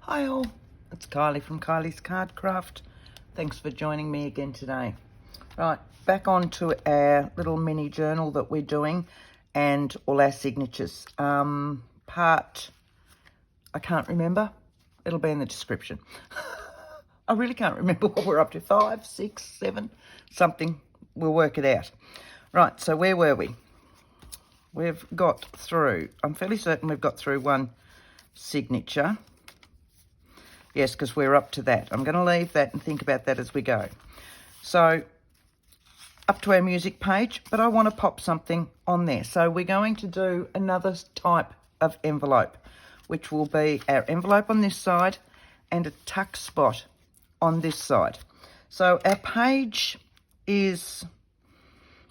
Hi all, it's Kylie from Kylie's Card Craft. Thanks for joining me again today. Right, back on to our little mini journal that we're doing and all our signatures. Part, I can't remember. It'll be in the description. I really can't remember what we're up to. 5, 6, 7, something. We'll work it out. Right, so where were we? We've got through, I'm fairly certain we've got through one signature. Yes, because we're up to that. I'm going to leave that and think about that as we go. So, up to our music page, but I want to pop something on there. So, we're going to do another type of envelope, which will be our envelope on this side and a tuck spot on this side. So, our page is,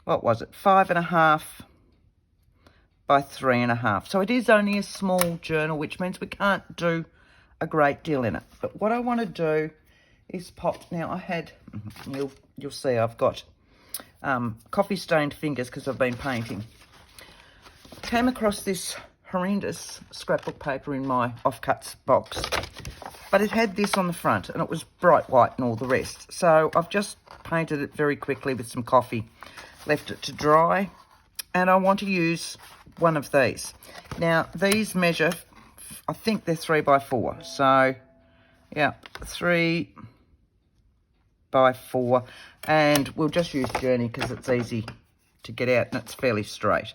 what was it, 5.5 by 3.5. So, it is only a small journal, which means we can't do a great deal in it. But what I want to do is pop, now I had, you'll see I've got coffee stained fingers because I've been painting. Came across this horrendous scrapbook paper in my offcuts box, but it had this on the front and it was bright white and all the rest. So I've just painted it very quickly with some coffee, left it to dry, and I want to use one of these. Now these measure, I think they're 3 by 4. So, yeah, 3 by 4. And we'll just use Journey because it's easy to get out and it's fairly straight.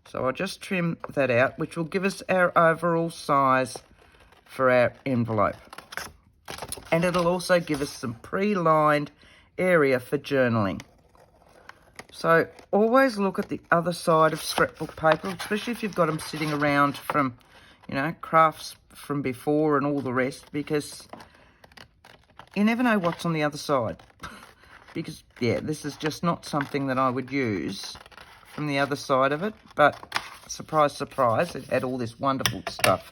So I'll just trim that out, which will give us our overall size for our envelope. And it'll also give us some pre-lined area for journaling. So always look at the other side of scrapbook paper, especially if you've got them sitting around from, you know, crafts from before and all the rest, because you never know what's on the other side. Because, yeah, this is just not something that I would use from the other side of it, but surprise, surprise, it had all this wonderful stuff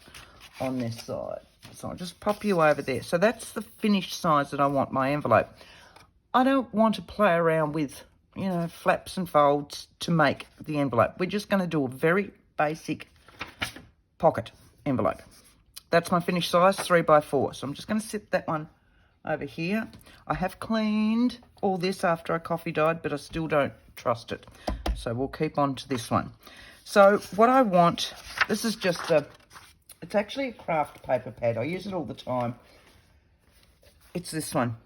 on this side. So I'll just pop you over there. So that's the finished size that I want my envelope. I don't want to play around with, you know, flaps and folds to make the envelope. We're just going to do a very basic pocket envelope. That's my finished size, 3 by 4. So I'm just going to sit that one over here. I have cleaned all this after I coffee dyed, but I still don't trust it. So we'll keep on to this one. So what I want, this is just it's actually a craft paper pad. I use it all the time. It's this one.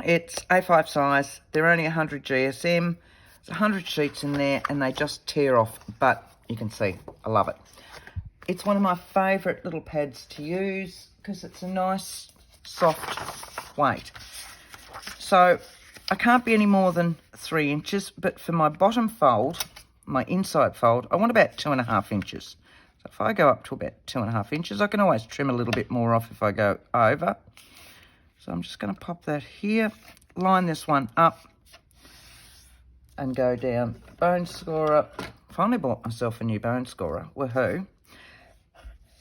It's A5 size. They're only 100 GSM. There's 100 sheets in there and they just tear off, but you can see, I love it. It's one of my favourite little pads to use because it's a nice, soft weight. So I can't be any more than 3 inches, but for my bottom fold, my inside fold, I want about 2.5 inches. So if I go up to about 2.5 inches, I can always trim a little bit more off if I go over. So I'm just going to pop that here, line this one up, and go down bone scorer. Finally bought myself a new bone scorer, woohoo.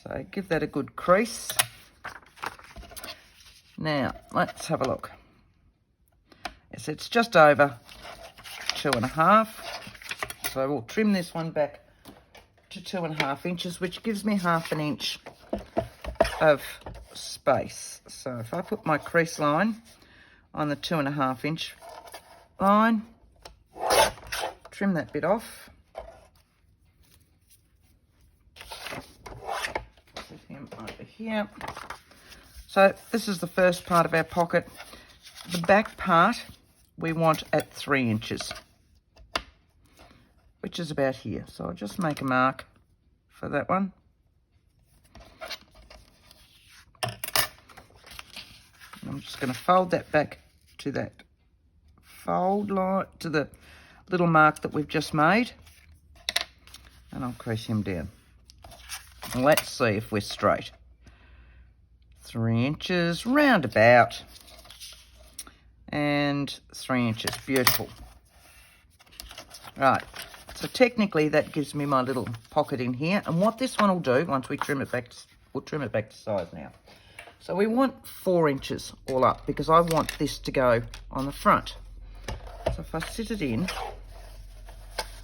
So give that a good crease. Now, let's have a look. Yes, it's just over 2.5. So we'll trim this one back to 2.5 inches, which gives me 1/2 inch of space. So if I put my crease line on the 2.5 inch line, trim that bit off. Put him over here. So this is the first part of our pocket. The back part we want at 3 inches, which is about here. So I'll just make a mark for that one. I'm just going to fold that back to that fold line, to the little mark that we've just made, and I'll crease him down. And let's see if we're straight. 3 inches, round about, and 3 inches, beautiful. Right, so technically that gives me my little pocket in here, and what this one will do, once we trim it back, we'll trim it back to size now. So we want 4 inches all up because I want this to go on the front. So if I sit it in,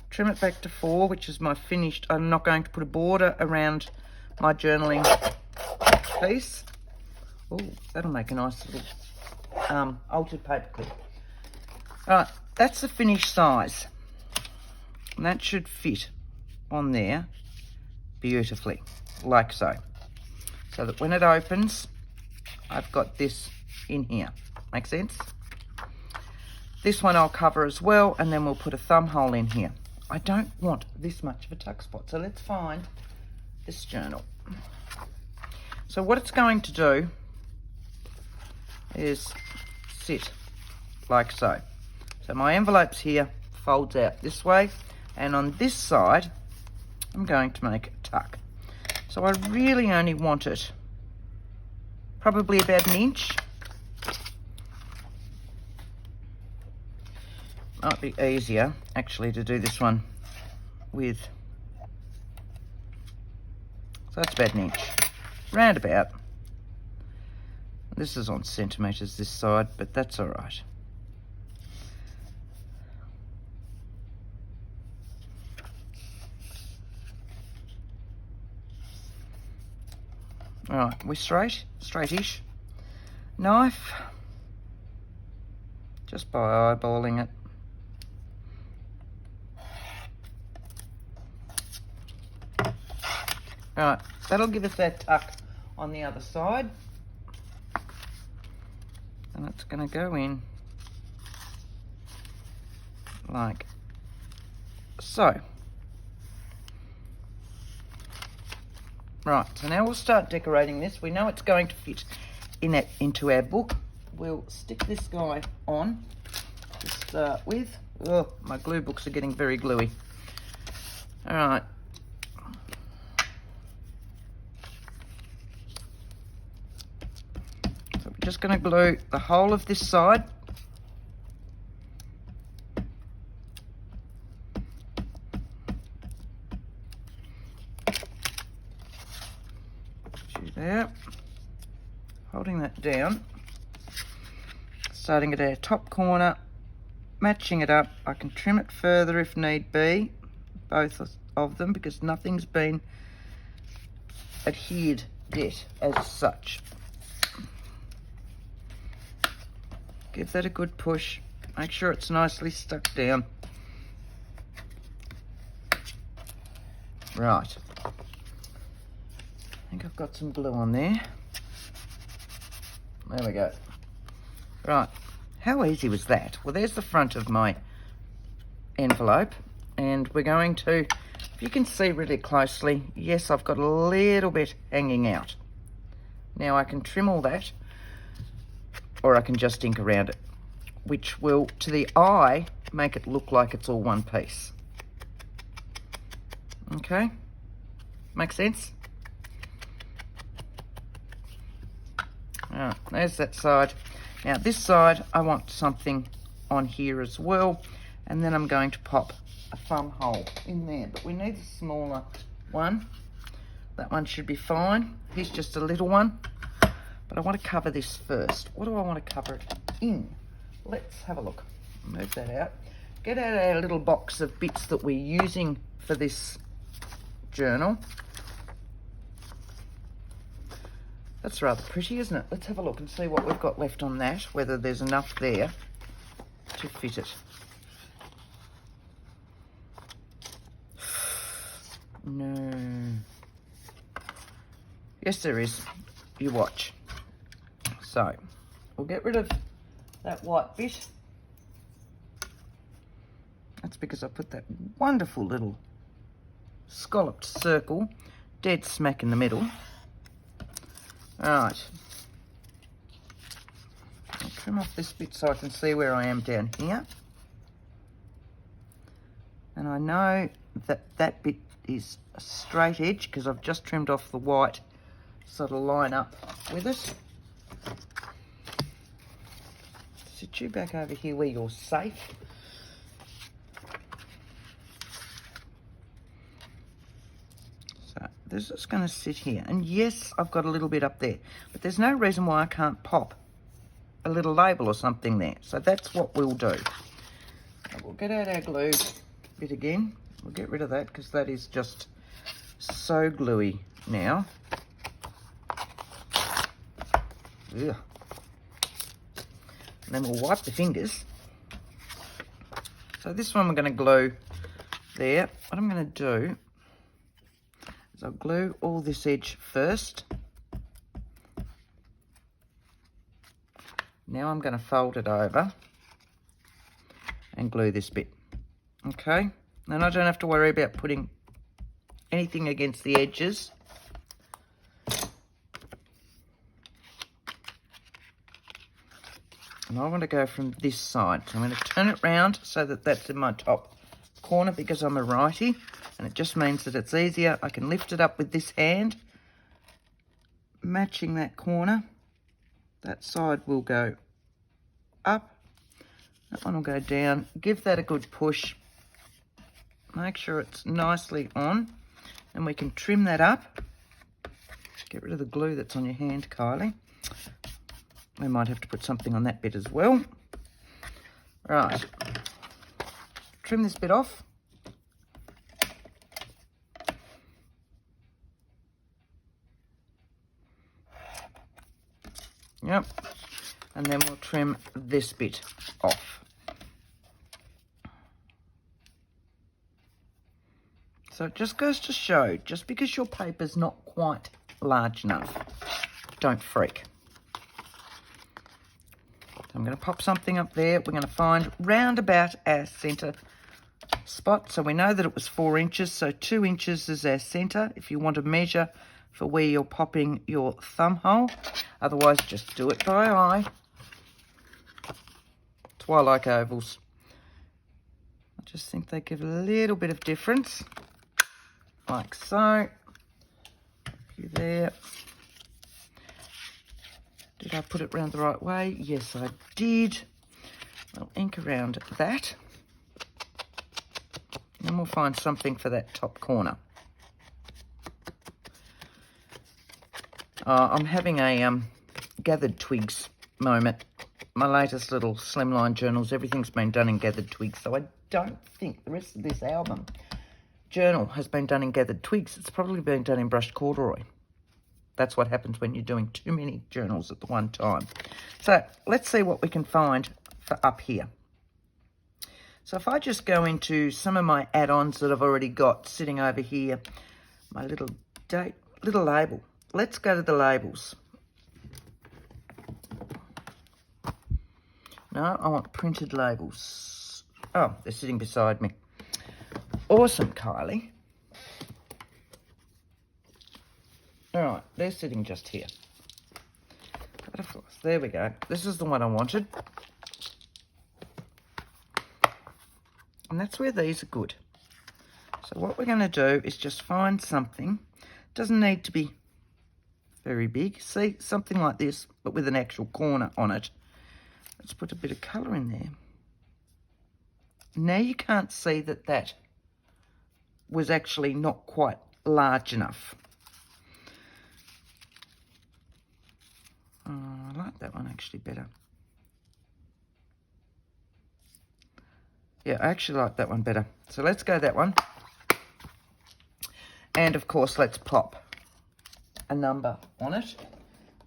trim it back to 4, which is my finished. I'm not going to put a border around my journaling piece. Oh, that'll make a nice little altered paper clip. All right, that's the finished size. And that should fit on there beautifully, like so. So that when it opens, I've got this in here. Make sense? This one I'll cover as well, and then we'll put a thumb hole in here. I don't want this much of a tuck spot, so let's find this journal. So what it's going to do is sit like so. So my envelope's here, folds out this way, and on this side, I'm going to make a tuck. So I really only want it probably about an inch. Might be easier actually to do this one with, so that's about an inch, round about. This is on centimetres this side, but that's all right. All right, we're straightish. Knife, just by eyeballing it. All right, that'll give us that tuck on the other side. And it's going to go in like so. Right, so now we'll start decorating this. We know it's going to fit into our book. We'll stick this guy on to start with. Oh, my glue books are getting very gluey. All right. So we're just going to glue the whole of this side. There, holding that down, starting at our top corner, matching it up. I can trim it further if need be, both of them, because nothing's been adhered yet as such. Give that a good push, make sure it's nicely stuck down. Right. I think I've got some glue on there. There we go. Right, how easy was that? Well, there's the front of my envelope, and we're going to, if you can see really closely, yes, I've got a little bit hanging out. Now I can trim all that, or I can just ink around it, which will, to the eye, make it look like it's all one piece. Okay, make sense? Alright, there's that side. Now this side, I want something on here as well, and then I'm going to pop a thumb hole in there, but we need a smaller one. That one should be fine. Here's just a little one, but I want to cover this first. What do I want to cover it in? Let's have a look. Move that out. Get out our little box of bits that we're using for this journal. That's rather pretty, isn't it? Let's have a look and see what we've got left on that, whether there's enough there to fit it. No. Yes, there is. You watch. So, we'll get rid of that white bit. That's because I put that wonderful little scalloped circle dead smack in the middle. Alright, I'll trim off this bit so I can see where I am down here. And I know that that bit is a straight edge because I've just trimmed off the white so it'll line up with it. Sit you back over here where you're safe. This is going to sit here, and yes, I've got a little bit up there, but there's no reason why I can't pop a little label or something there. So that's what we'll do. We'll get out our glue bit again. We'll get rid of that because that is just so gluey now. Ugh. And then we'll wipe the fingers. So this one we're going to glue there. What I'm going to do is I'll glue all this edge first. Now I'm going to fold it over and glue this bit. Okay, then I don't have to worry about putting anything against the edges. And I want to go from this side. So I'm going to turn it round so that that's in my top corner because I'm a righty. And it just means that it's easier. I can lift it up with this hand, matching that corner. That side will go up. That one will go down. Give that a good push. Make sure it's nicely on. And we can trim that up. Get rid of the glue that's on your hand, Kylie. We might have to put something on that bit as well. Right. Trim this bit off. Yep. And then we'll trim this bit off. So it just goes to show, just because your paper's not quite large enough, don't freak. I'm going to pop something up there. We're going to find round about our centre spot. So we know that it was 4 inches, so 2 inches is our centre if you want to measure for where you're popping your thumb hole. Otherwise, just do it by eye. That's why I like ovals. I just think they give a little bit of difference. Like so. You there. Did I put it round the right way? Yes, I did. I'll ink around that. And we'll find something for that top corner. I'm having a gathered twigs moment. My latest little slimline journals, everything's been done in gathered twigs. So I don't think the rest of this album journal has been done in gathered twigs. It's probably been done in brushed corduroy. That's what happens when you're doing too many journals at the one time. So let's see what we can find for up here. So if I just go into some of my add-ons that I've already got sitting over here, my little label. Let's go to the labels. No, I want printed labels. Oh, they're sitting beside me. Awesome, Kylie. All right, they're sitting just here. Butterflies, there we go. This is the one I wanted. And that's where these are good. So what we're going to do is just find something. Doesn't need to be very big. See, something like this, but with an actual corner on it. Let's put a bit of colour in there. Now you can't see that that was actually not quite large enough. I like that one actually better. Yeah, I actually like that one better. So let's go that one. And of course, let's pop a number on it.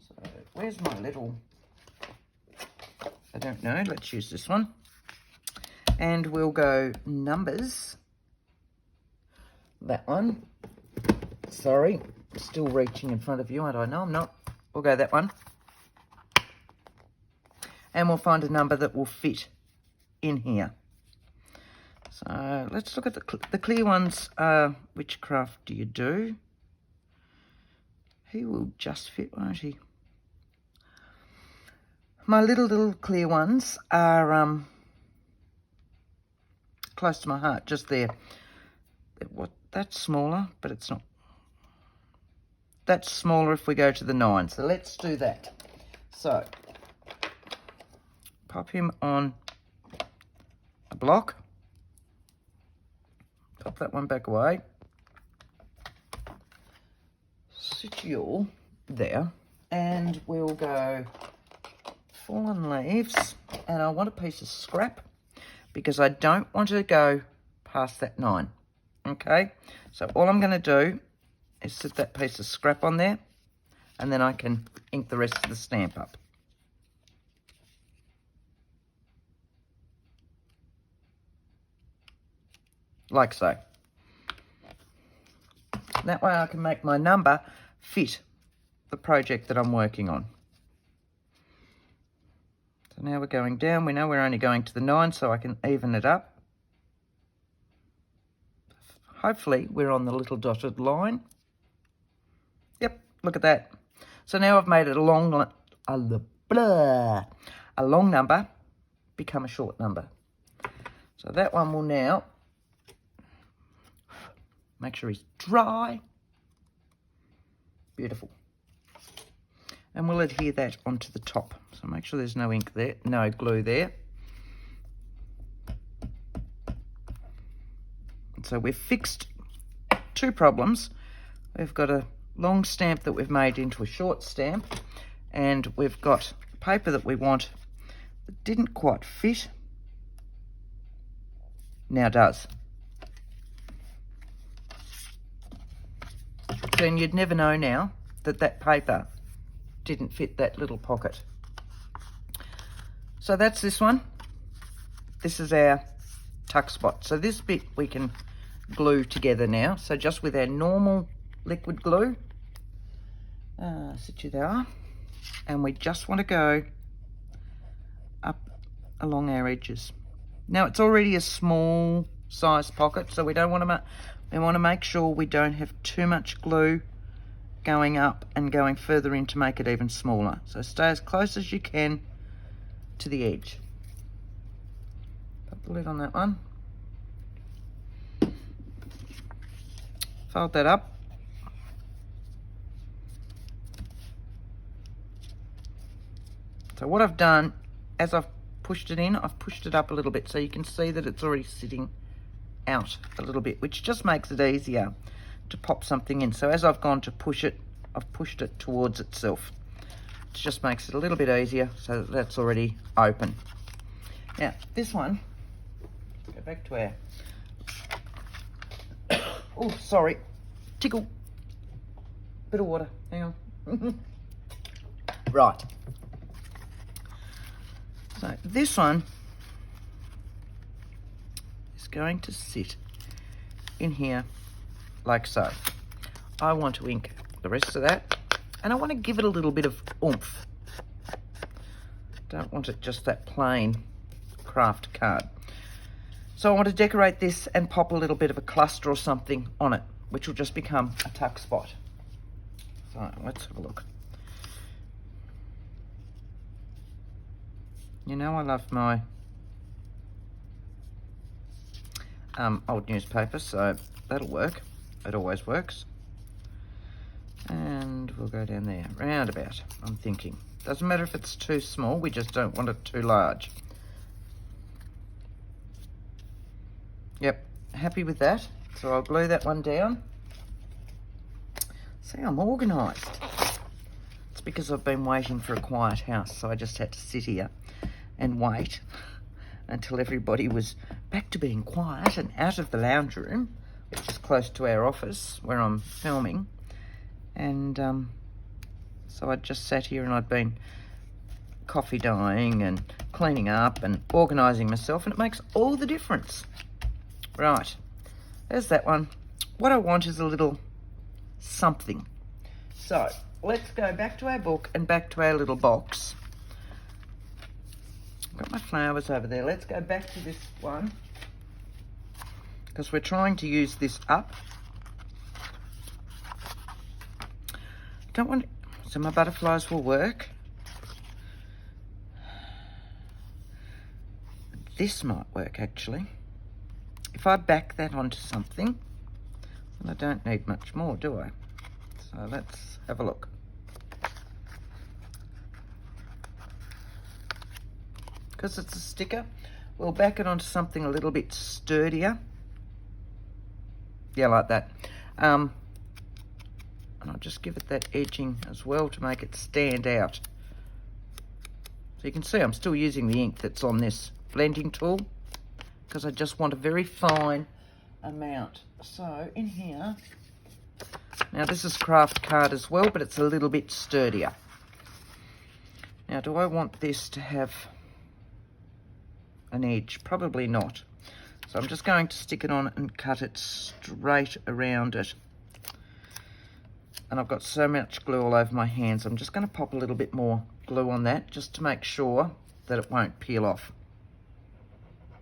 So where's my little, I don't know, let's use this one. And we'll go numbers. That one. Sorry, still reaching in front of you, and I know I'm not. We'll go that one. And we'll find a number that will fit in here. So let's look at the clear ones. Which craft do you do? He will just fit, won't he? My little clear ones are close to my heart, just there. That's smaller, but it's not. That's smaller if we go to the 9. So let's do that. So pop him on a block. Pop that one back away. Sit you all there. And we'll go fallen leaves. And I want a piece of scrap because I don't want to go past that 9. Okay? So all I'm going to do is sit that piece of scrap on there. and then I can ink the rest of the stamp up. Like so. That way I can make my number fit the project that I'm working on. So now we're going down. We know we're only going to the 9, so I can even it up. Hopefully we're on the little dotted line. Yep, look at that. So now I've made it a long number become a short number. So that one will now, make sure he's dry. Beautiful. And we'll adhere that onto the top. So make sure there's no ink there, no glue there. So we've fixed 2 problems. We've got a long stamp that we've made into a short stamp, and we've got paper that we want that didn't quite fit, now does. Then you'd never know now that that paper didn't fit that little pocket. So that's this one. This is our tuck spot. So this bit we can glue together now. So just with our normal liquid glue, sit you there, and we just want to go up along our edges. Now it's already a small size pocket, so we don't want to we want to make sure we don't have too much glue going up and going further in to make it even smaller. So stay as close as you can to the edge. Put the lid on that one. Fold that up. So what I've done, as I've pushed it in, I've pushed it up a little bit so you can see that it's already sitting out a little bit, which just makes it easier to pop something in. So as I've gone to push it, I've pushed it towards itself. It just makes it a little bit easier, so that's already open. Now this one, go back to our, oh sorry, tickle, bit of water, hang on. Right, so this one is going to sit in here like so. I want to ink the rest of that, and I want to give it a little bit of oomph. Don't want it just that plain craft card. So I want to decorate this and pop a little bit of a cluster or something on it, which will just become a tuck spot. So let's have a look. You know I love my old newspaper, so that'll work. It always works. And we'll go down there, round about, I'm thinking. Doesn't matter if it's too small, we just don't want it too large. Yep, happy with that. So I'll glue that one down. See, I'm organised. It's because I've been waiting for a quiet house, so I just had to sit here and wait until everybody was back to being quiet and out of the lounge room, which is close to our office where I'm filming. And so I just sat here and I'd been coffee dyeing and cleaning up and organising myself, and it makes all the difference. Right, there's that one. What I want is a little something. So let's go back to our book and back to our little box. I've got my flowers over there. Let's go back to this one, because we're trying to use this up. Don't want, so my butterflies will work. This might work actually. If I back that onto something, well, I don't need much more, do I? So let's have a look. Because it's a sticker, we'll back it onto something a little bit sturdier. Yeah, like that. And I'll just give it that edging as well to make it stand out. So you can see I'm still using the ink that's on this blending tool, because I just want a very fine amount. So in here, Now this is craft card as well, but it's a little bit sturdier. Now do I want this to have an edge? Probably not. So I'm just going to stick it on and cut it straight around it. And I've got so much glue all over my hands, I'm just going to pop a little bit more glue on that just to make sure that it won't peel off.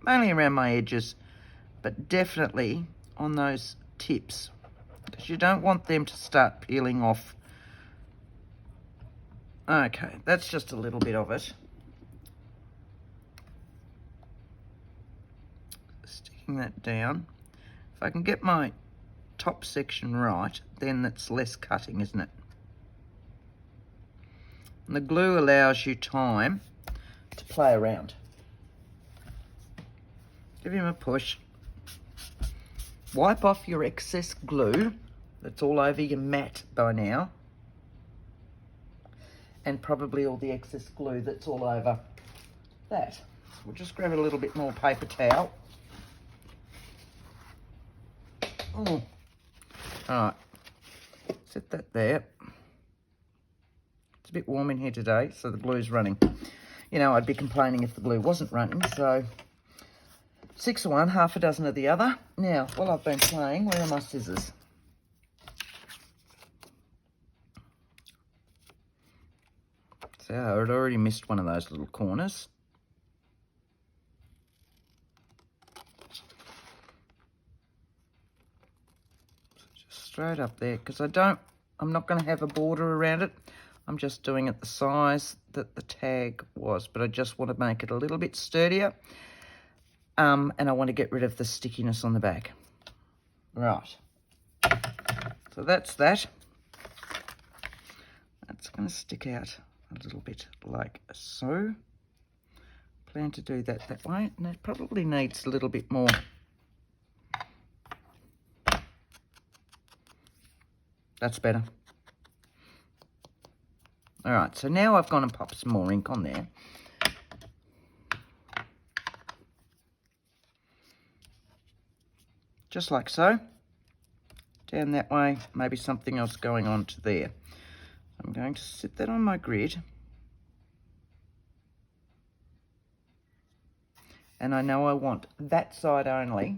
Mainly around my edges, but definitely on those tips, because you don't want them to start peeling off. Okay, that's just a little bit of it. Sticking that down. If I can get my top section right, then that's less cutting, isn't it? And the glue allows you time to play around. Give him a push. Wipe off your excess glue that's all over your mat by now, and probably all the excess glue that's all over that. So we'll just grab a little bit more paper towel. Oh. All right, set that there. It's a bit warm in here today, so the glue's running. You know, I'd be complaining if the glue wasn't running, so 6 of one, half a dozen of the other. Now, while I've been playing, where are my scissors? So I'd already missed one of those little corners. Straight up there, because I'm not going to have a border around it. I'm just doing it the size that the tag was, but I just want to make it a little bit sturdier, and I want to get rid of the stickiness on the back. Right, so that's that. That's going to stick out a little bit like so. Plan to do that way, and it probably needs a little bit more. That's better. All right, so now I've gone and popped some more ink on there. Just like so. Down that way, maybe something else going on to there. I'm going to sit that on my grid. And I know I want that side only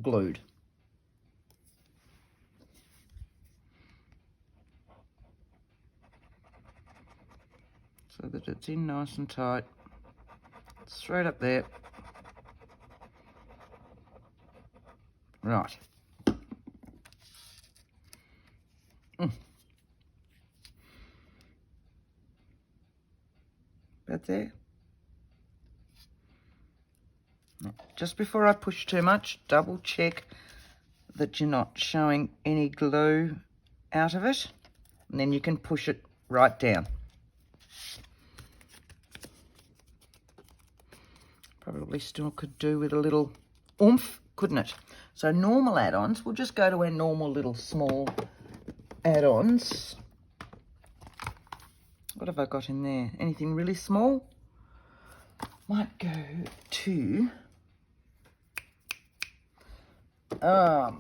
glued. So that it's in nice and tight, straight up there. Right. About there. Now, just before I push too much, double check that you're not showing any glue out of it, and then you can push it right down. Probably still could do with a little oomph, couldn't it? So normal add-ons, we'll just go to our normal little small add-ons. What have I got in there? Anything really small? Might go to... I've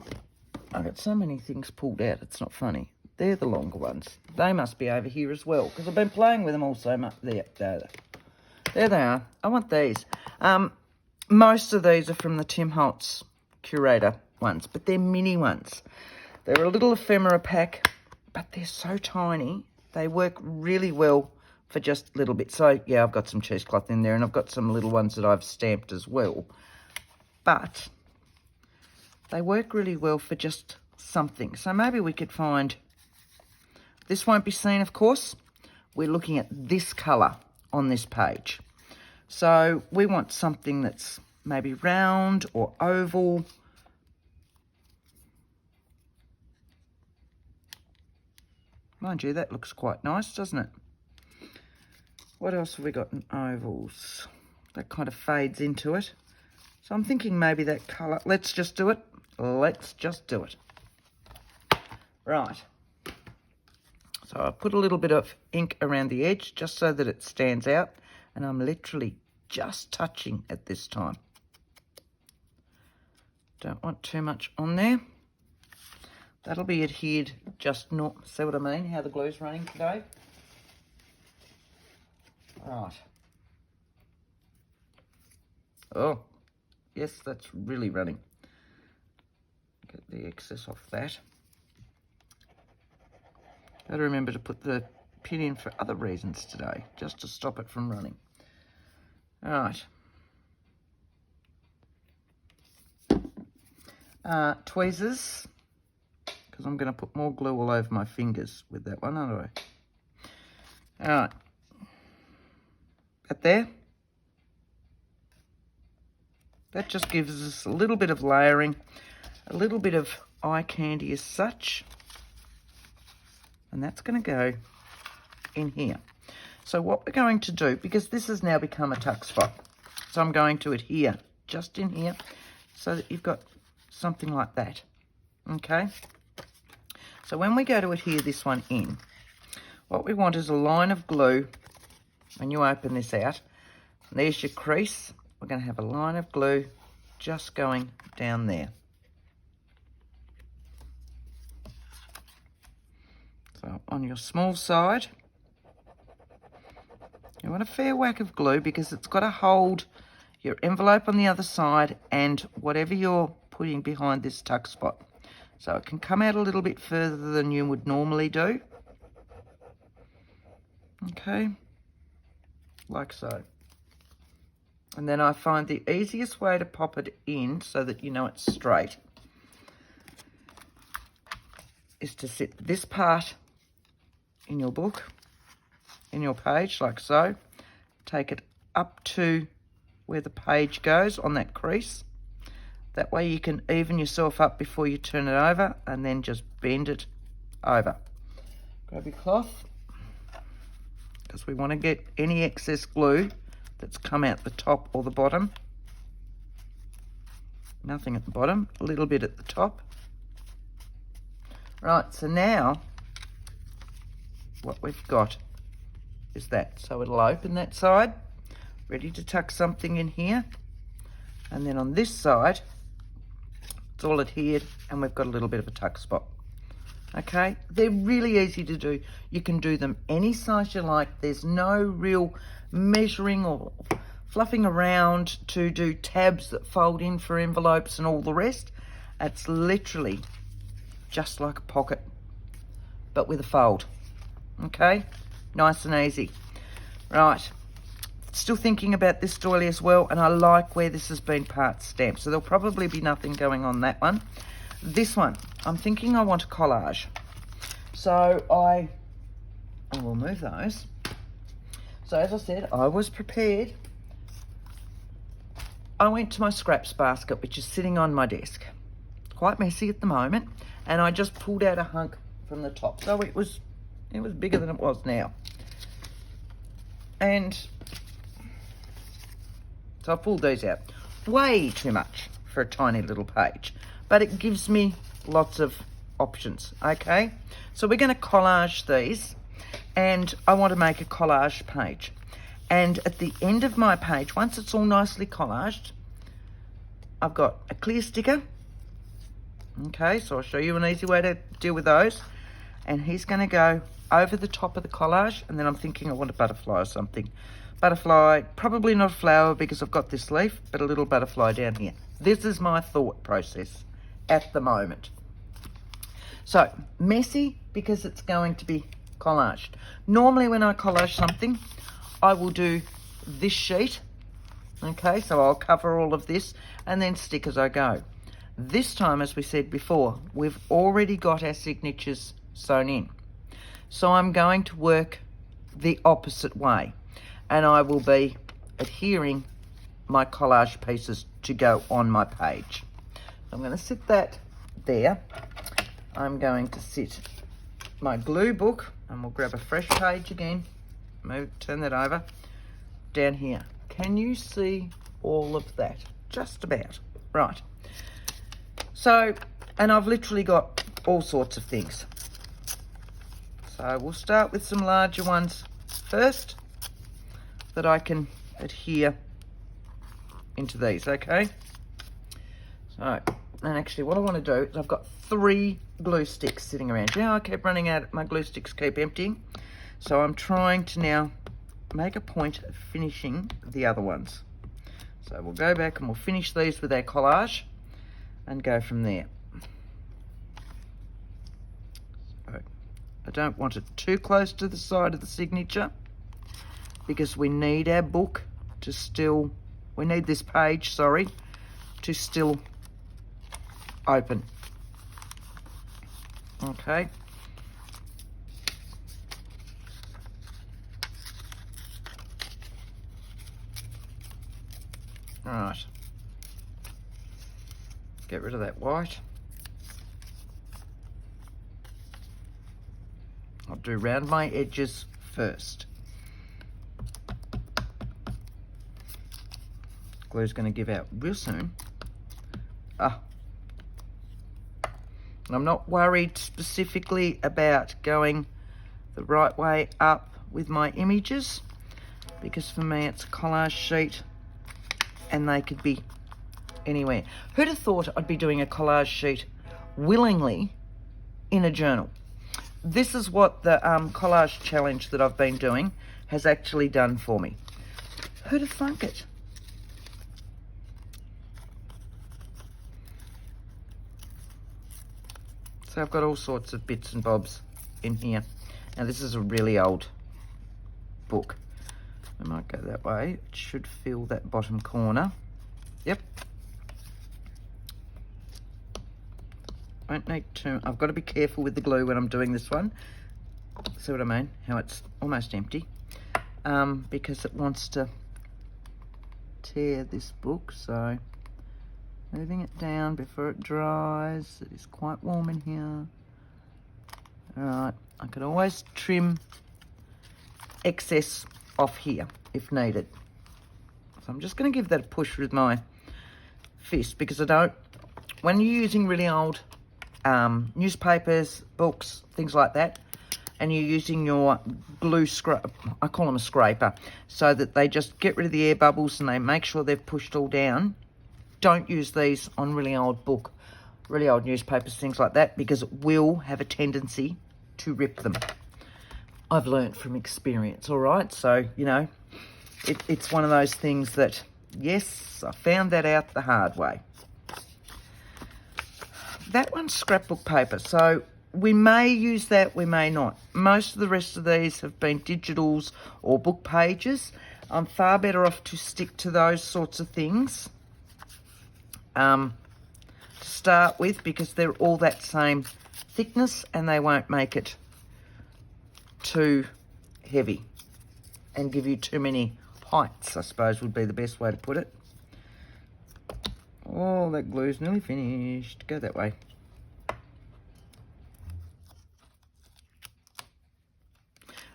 got so many things pulled out, it's not funny. They're the longer ones. They must be over here as well, because I've been playing with them all so much. There they are. I want these. Most of these are from the Tim Holtz Curator ones, but they're mini ones. They're a little ephemera pack, but they're so tiny. They work really well for just a little bit. So, yeah, I've got some cheesecloth in there, and I've got some little ones that I've stamped as well. But they work really well for just something. So maybe we could find... This won't be seen, of course. We're looking at this colour on this page. So we want something that's maybe round or oval. Mind you, that looks quite nice, doesn't it? What else have we got in ovals? That kind of fades into it. So I'm thinking maybe that colour. Let's just do it. Let's just do it. Right. So I put a little bit of ink around the edge just so that it stands out. And I'm literally just touching at this time. Don't want too much on there. That'll be adhered just not, see what I mean, how the glue's running today? Right. Oh, yes, that's really running. Get the excess off that. Gotta remember to put the pin in for other reasons today, just to stop it from running. All right. Tweezers, because I'm going to put more glue all over my fingers with that one, aren't I? All right. That there. That just gives us a little bit of layering, a little bit of eye candy as such. And that's going to go in here. So what we're going to do, because this has now become a tuck spot, so I'm going to adhere just in here so that you've got something like that. Okay? So when we go to adhere this one in, what we want is a line of glue. When you open this out, there's your crease. We're going to have a line of glue just going down there. So on your small side, you want a fair whack of glue because it's got to hold your envelope on the other side and whatever you're putting behind this tuck spot. So it can come out a little bit further than you would normally do. Okay, like so. And then I find the easiest way to pop it in so that you know it's straight is to sit this part in your book, in your page, like so. Take it up to where the page goes on that crease. That way you can even yourself up before you turn it over and then just bend it over. Grab your cloth, because we want to get any excess glue that's come out the top or the bottom. Nothing at the bottom, a little bit at the top. Right, so now what we've got is that. So it'll open that side, ready to tuck something in here. And then on this side, it's all adhered and we've got a little bit of a tuck spot. Okay, they're really easy to do. You can do them any size you like. There's no real measuring or fluffing around to do tabs that fold in for envelopes and all the rest. It's literally just like a pocket, but with a fold. Okay, nice and easy. Right, still thinking about this doily as well, and I like where this has been part stamped, so there'll probably be nothing going on that one. This one, I'm thinking I want a collage, so I will move those. So as I said, I was prepared. I went to my scraps basket, which is sitting on my desk. Quite messy at the moment, and I just pulled out a hunk from the top, so it was bigger than it was now. And so I pulled these out. Way too much for a tiny little page, but it gives me lots of options. Okay, so we're going to collage these, and I want to make a collage page. And at the end of my page, once it's all nicely collaged, I've got a clear sticker. Okay, so I'll show you an easy way to deal with those. And he's going to go over the top of the collage, and then I'm thinking I want a butterfly or something. Butterfly, probably not a flower because I've got this leaf, but a little butterfly down here. This is my thought process at the moment. So, messy because it's going to be collaged. Normally when I collage something, I will do this sheet. Okay, so I'll cover all of this and then stick as I go. This time, as we said before, we've already got our signatures sewn in. So I'm going to work the opposite way, and I will be adhering my collage pieces to go on my page. I'm going to sit that there. I'm going to sit my glue book, and we'll grab a fresh page again, turn that over, down here. Can you see all of that? Just about. Right. So, and I've literally got all sorts of things. So we'll start with some larger ones first that I can adhere into these, okay? So, and actually what I want to do is I've got 3 glue sticks sitting around. Yeah, I keep running out, my glue sticks keep emptying. So I'm trying to now make a point of finishing the other ones. So we'll go back and we'll finish these with our collage and go from there. So I don't want it too close to the side of the signature because we need our book to still, we need this page, sorry, to still open. Okay. Right. Get rid of that white. I'll do round my edges first. Glue's going to give out real soon. I'm not worried specifically about going the right way up with my images because for me it's a collage sheet and they could be anywhere. Who'd have thought I'd be doing a collage sheet willingly in a journal? This is what the collage challenge that I've been doing has actually done for me. Who'd have thunk it? So I've got all sorts of bits and bobs in here. Now this is a really old book. I might go that way. It should fill that bottom corner. Yep. Won't need to. I've got to be careful with the glue when I'm doing this one. See what I mean? How it's almost empty. Because it wants to tear this book. So moving it down before it dries. It is quite warm in here. Alright, I could always trim excess off here if needed. So I'm just going to give that a push with my fist because I don't, when you're using really old newspapers, books, things like that, and you're using your glue scraper, I call them a scraper, so that they just get rid of the air bubbles and they make sure they've pushed all down. Don't use these on really old book, really old newspapers, things like that, because it will have a tendency to rip them. I've learnt from experience, all right? So, you know, it's one of those things that, yes, I found that out the hard way. That one's scrapbook paper, so we may use that, we may not. Most of the rest of these have been digitals or book pages. I'm far better off to stick to those sorts of things to start with because they're all that same thickness and they won't make it too heavy and give you too many heights, I suppose would be the best way to put it. Oh, that glue's nearly finished. Go that way.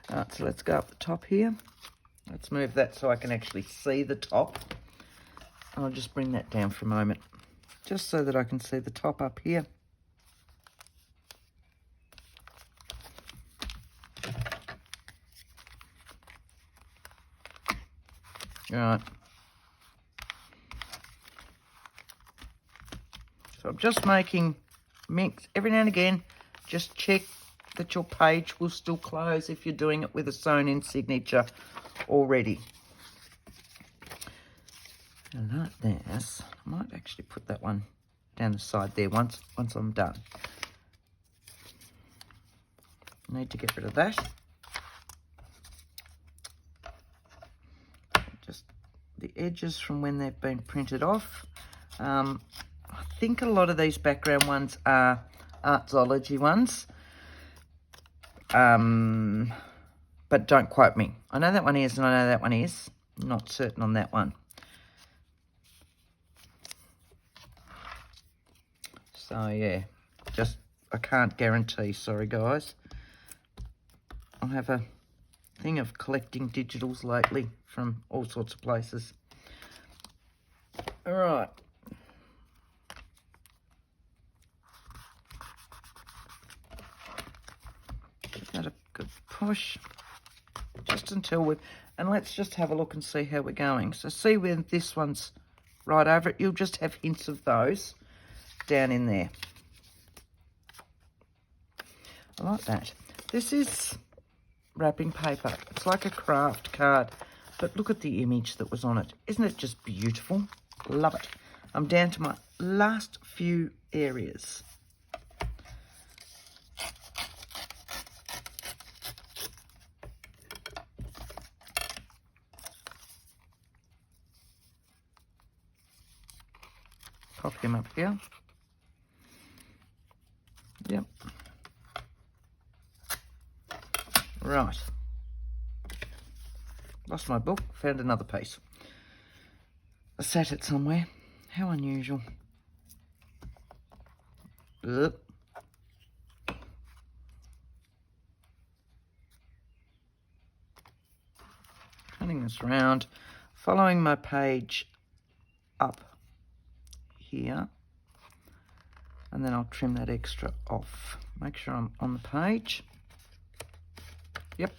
Alright, so let's go up the top here. Let's move that so I can actually see the top. I'll just bring that down for a moment, just so that I can see the top up here. Right. So I'm just making mix every now and again. Just check that your page will still close if you're doing it with a sewn-in signature already. And like this, I might actually put that one down the side there once I'm done. Need to get rid of that. Just the edges from when they've been printed off. I think a lot of these background ones are Artsology ones. But don't quote me. I know that one is and I know that one is. I'm not certain on that one. So yeah, just I can't guarantee, sorry guys. I have a thing of collecting digitals lately from all sorts of places. All right. Give that a good push, just until we, and let's just have a look and see how we're going. So see when this one's right over it, you'll just have hints of those down in there. I like that. This is wrapping paper. It's like a craft card, but look at the image that was on it. Isn't it just beautiful? Love it. I'm down to my last few areas. Pop him up here. Yep. Right. Lost my book, found another piece. I sat it somewhere. How unusual. Ugh. Turning this around, following my page up here, and then I'll trim that extra off. Make sure I'm on the page. Yep.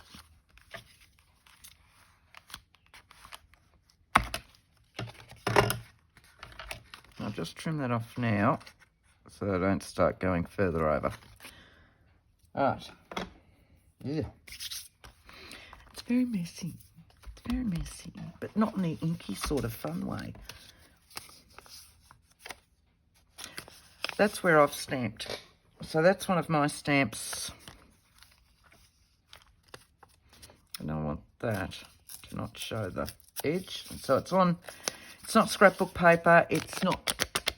I'll just trim that off now so I don't start going further over. Alright. Yeah. It's very messy. It's very messy, but not in the inky sort of fun way. That's where I've stamped. So that's one of my stamps. And I want that to not show the edge. And so it's on, it's not scrapbook paper, it's not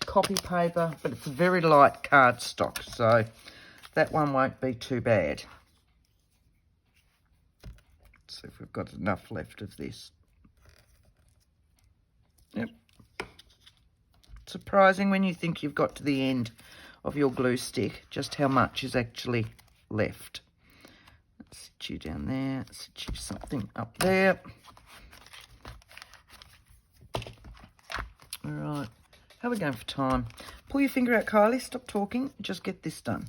copy paper, but it's a very light cardstock. So that one won't be too bad. Let's see if we've got enough left of this. Yep. Surprising when you think you've got to the end of your glue stick, just how much is actually left. Let's sit you down there, sit you something up there. All right, how are we going for time? Pull your finger out, Kylie, stop talking, just get this done.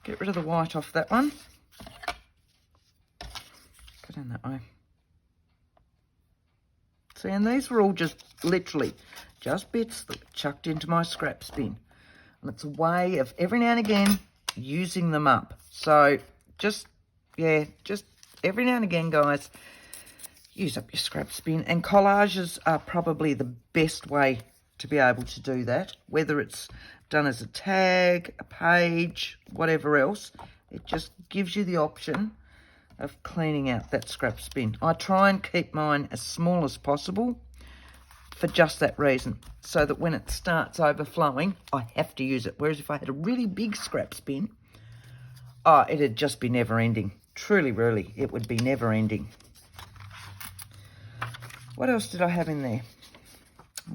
Get rid of the white off that one. Go down that way. See, and these were all just literally just bits that were chucked into my scraps bin. And it's a way of every now and again using them up. So just, yeah, just every now and again, guys, use up your scraps bin. And collages are probably the best way to be able to do that. Whether it's done as a tag, a page, whatever else, it just gives you the option of cleaning out that scraps bin. I try and keep mine as small as possible for just that reason, so that when it starts overflowing, I have to use it. Whereas if I had a really big scraps bin, oh, it'd just be never ending. Truly, really, it would be never ending. What else did I have in there?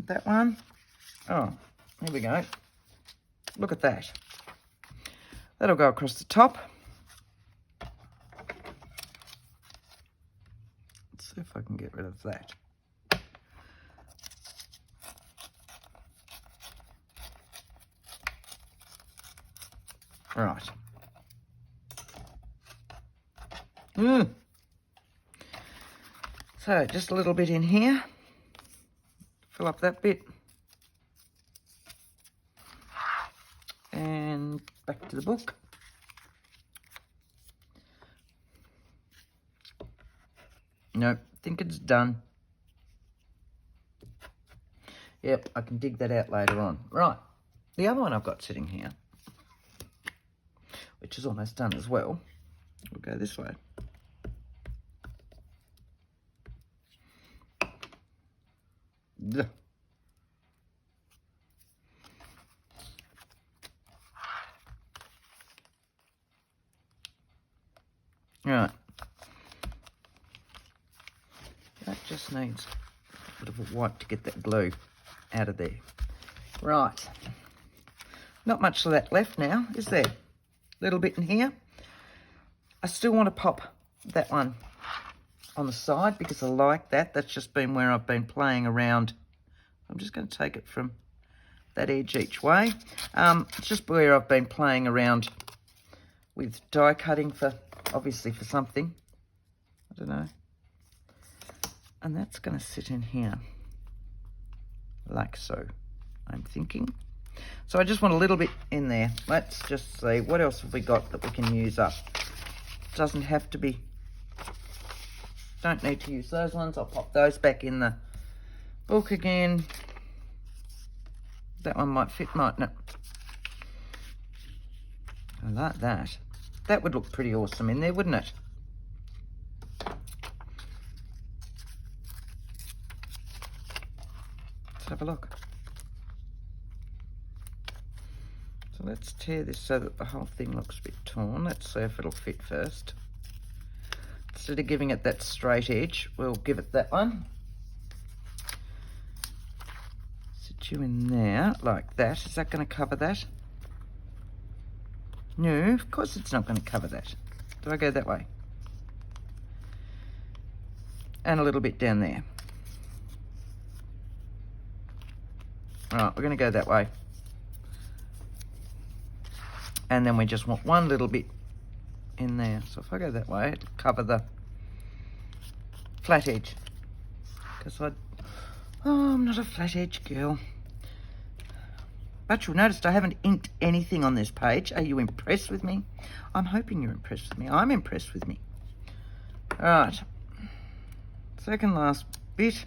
That one. Oh, here we go. Look at that. That'll go across the top. Let's see if I can get rid of that. Right. So just a little bit in here. Fill up that bit. And back to the book. Nope, think it's done. Yep, I can dig that out later on. Right, the other one I've got sitting here, which is almost done as well. We'll go this way. Ugh. Right. That just needs a bit of a wipe to get that glue out of there. Right. Not much of that left now, is there? Little bit in here. I still want to pop that one on the side because I like that. That's just been where I've been playing around. I'm just going to take it from that edge each way. It's just where I've been playing around with die cutting for, obviously for something. I don't know. And that's going to sit in here like so, I'm thinking. So I just want a little bit in there. Let's just see, what else have we got that we can use up? Doesn't have to be, don't need to use those ones. I'll pop those back in the book again. That one might fit, mightn't it? I like that. That would look pretty awesome in there, wouldn't it? Let's have a look. So let's tear this so that the whole thing looks a bit torn. Let's see if it'll fit first. Instead of giving it that straight edge, we'll give it that one. Sit you in there like that. Is that going to cover that? No, of course it's not going to cover that. Do I go that way? And a little bit down there. Right, we're going to go that way. And then we just want one little bit in there. So if I go that way, it'll cover the flat edge. Because I'm not a flat edge girl. But you'll notice I haven't inked anything on this page. Are you impressed with me? I'm hoping you're impressed with me. I'm impressed with me. All right. Second last bit.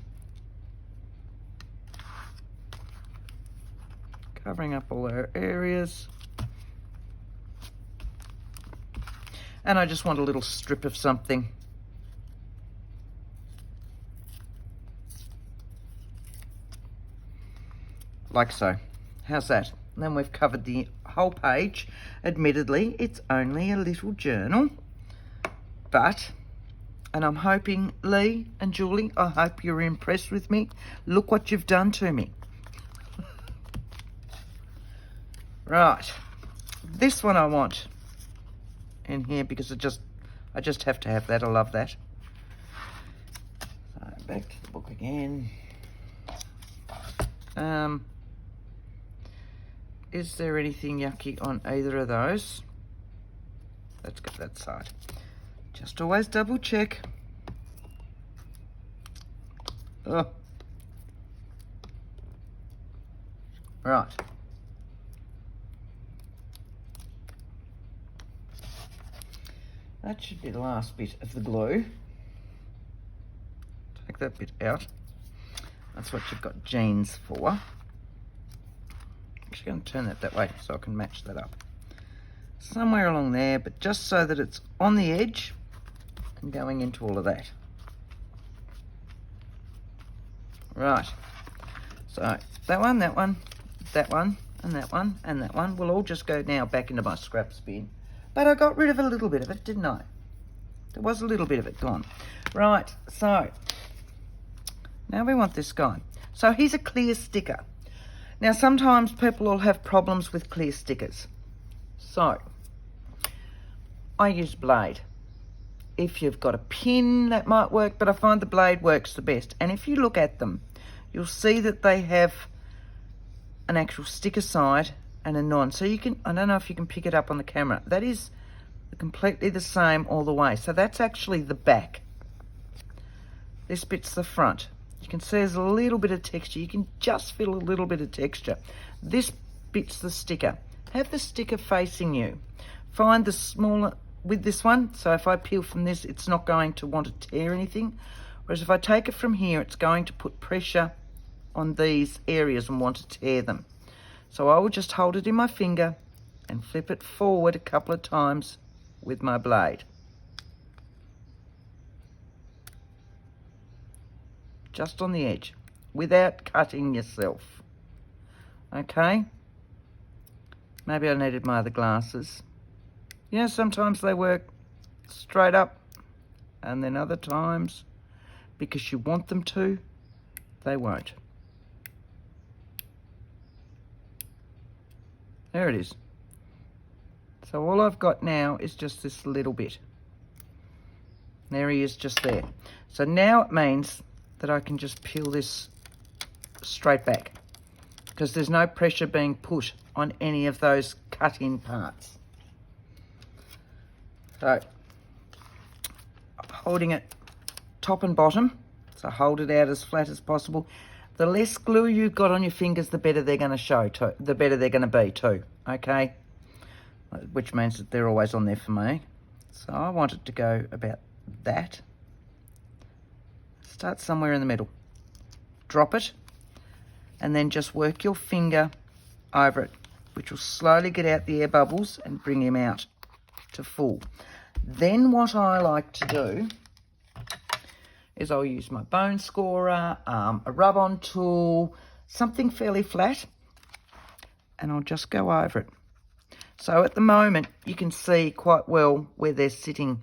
Covering up all our areas. And I just want a little strip of something. Like so. How's that? And then we've covered the whole page. Admittedly, it's only a little journal. But, and I'm hoping, Lee and Julie, I hope you're impressed with me. Look what you've done to me. Right. This one I want in here because I just have to have that. I love that. So back to the book again. Is there anything yucky on either of those? Let's go that side. Just always double check. Oh. Right. That should be the last bit of the glue. Take that bit out. That's what you've got jeans for. Actually going to turn that way so I can match that up. Somewhere along there, but just so that it's on the edge and going into all of that. Right. So that one, that one, that one, and that one, and that one will all just go now back into my scraps bin. But I got rid of a little bit of it, didn't I? There was a little bit of it gone. Right, so now we want this guy. So he's a clear sticker. Now sometimes people will have problems with clear stickers. So I use blade. If you've got a pin, that might work, but I find the blade works the best. And if you look at them, you'll see that they have an actual sticker side and a non. So you can, I don't know if you can pick it up on the camera. That is completely the same all the way. So that's actually the back. This bit's the front. You can see there's a little bit of texture. You can just feel a little bit of texture. This bit's the sticker. Have the sticker facing you. Find the smaller with this one. So if I peel from this, it's not going to want to tear anything. Whereas if I take it from here, it's going to put pressure on these areas and want to tear them. So I will just hold it in my finger and flip it forward a couple of times with my blade. Just on the edge, without cutting yourself. Okay? Maybe I needed my other glasses. You know, sometimes they work straight up, and then other times, because you want them to, they won't. There it is. So all I've got now is just this little bit. There he is, just there. So now it means that I can just peel this straight back because there's no pressure being put on any of those cut-in parts. So, holding it top and bottom, so hold it out as flat as possible. The less glue you've got on your fingers, the better they're going to show, the better they're going to be too, okay? Which means that they're always on there for me. So I want it to go about that. Start somewhere in the middle. Drop it, and then just work your finger over it, which will slowly get out the air bubbles and bring him out to full. Then what I like to do is I'll use my bone scorer, a rub-on tool, something fairly flat, and I'll just go over it. So at the moment, you can see quite well where they're sitting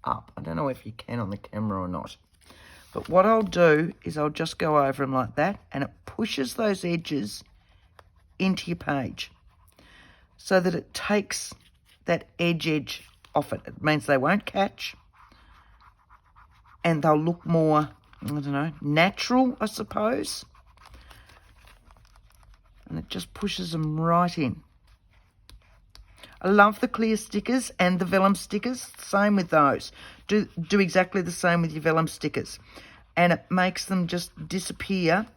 up. I don't know if you can on the camera or not. But what I'll do is I'll just go over them like that, and it pushes those edges into your page so that it takes that edge off it. It means they won't catch, and they'll look more, I don't know, natural, I suppose. And it just pushes them right in. I love the clear stickers and the vellum stickers. Same with those. Do exactly the same with your vellum stickers. And it makes them just disappear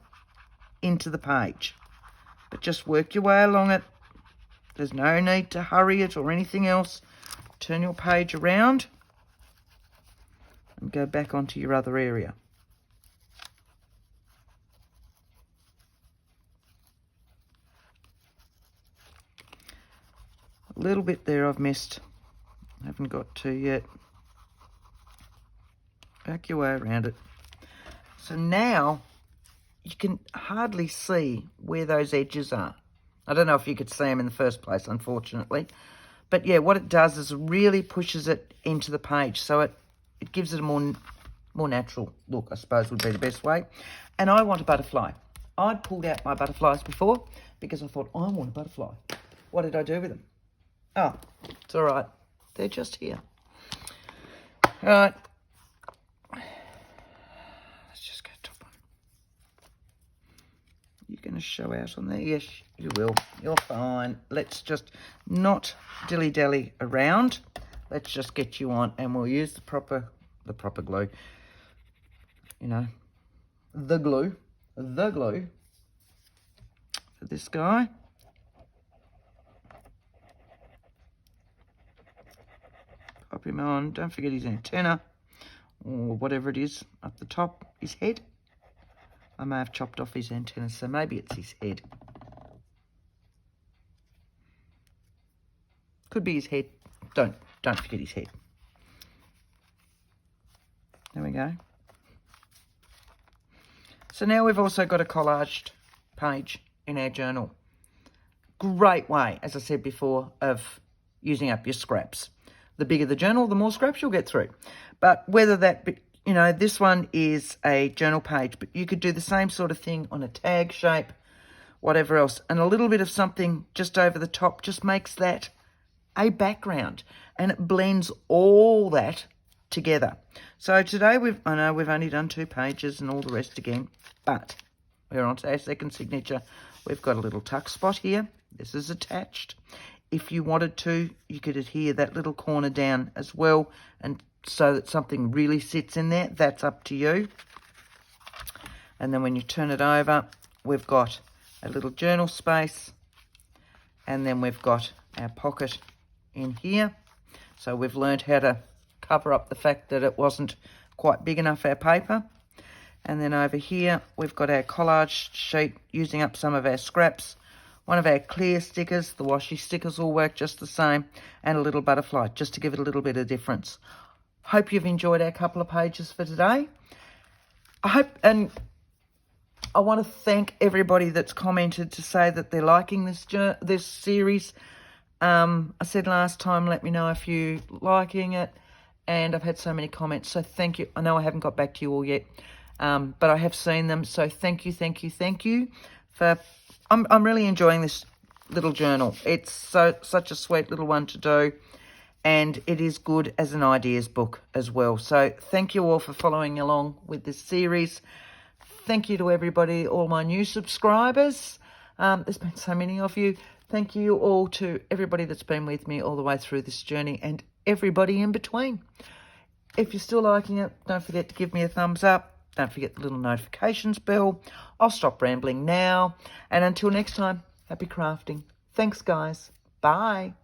into the page. But just work your way along it. There's no need to hurry it or anything else. Turn your page around and go back onto your other area. A little bit there I've missed. I haven't got to yet. Back your way around it. So now you can hardly see where those edges are. I don't know if you could see them in the first place, unfortunately. But yeah, what it does is it really pushes it into the page. So it gives it a more natural look, I suppose would be the best way. And I want a butterfly. I'd pulled out my butterflies before because I thought, I want a butterfly. What did I do with them? Oh, it's all right. They're just here. All right. Let's just go top one. You're going to show out on there? Yes, you will. You're fine. Let's just not dilly-dally around. Let's just get you on, and we'll use the proper glue. You know, the glue for this guy. Pop him on. Don't forget his antenna or whatever it is up the top, his head. I may have chopped off his antenna, so maybe it's his head. Could be his head. Don't forget his head. There we go. So now we've also got a collaged page in our journal. Great way, as I said before, of using up your scraps. The bigger the journal, the more scraps you'll get through. But whether that be, you know, this one is a journal page, but you could do the same sort of thing on a tag shape, whatever else. And a little bit of something just over the top just makes that a background, and it blends all that together. So today I know we've only done 2 pages and all the rest again, but we're on to our second signature. We've got a little tuck spot here. This is attached. If you wanted to, you could adhere that little corner down as well, and so that something really sits in there. That's up to you. And then when you turn it over, we've got a little journal space, and then we've got our pocket in here. So we've learned how to cover up the fact that it wasn't quite big enough, our paper. And then over here, we've got our collage sheet, using up some of our scraps. One of our clear stickers, the washi stickers will work just the same, and a little butterfly, just to give it a little bit of difference. Hope you've enjoyed our couple of pages for today. I want to thank everybody that's commented to say that they're liking this series. I said last time, let me know if you're liking it, and I've had so many comments, so thank you. I know I haven't got back to you all yet, but I have seen them, so thank you for... I'm really enjoying this little journal. It's such a sweet little one to do, and it is good as an ideas book as well. So thank you all for following along with this series. Thank you to everybody, all my new subscribers. There's been so many of you. Thank you all to everybody that's been with me all the way through this journey, and everybody in between. If you're still liking it, don't forget to give me a thumbs up. Don't forget the little notifications bell. I'll stop rambling now. And until next time, happy crafting. Thanks, guys. Bye.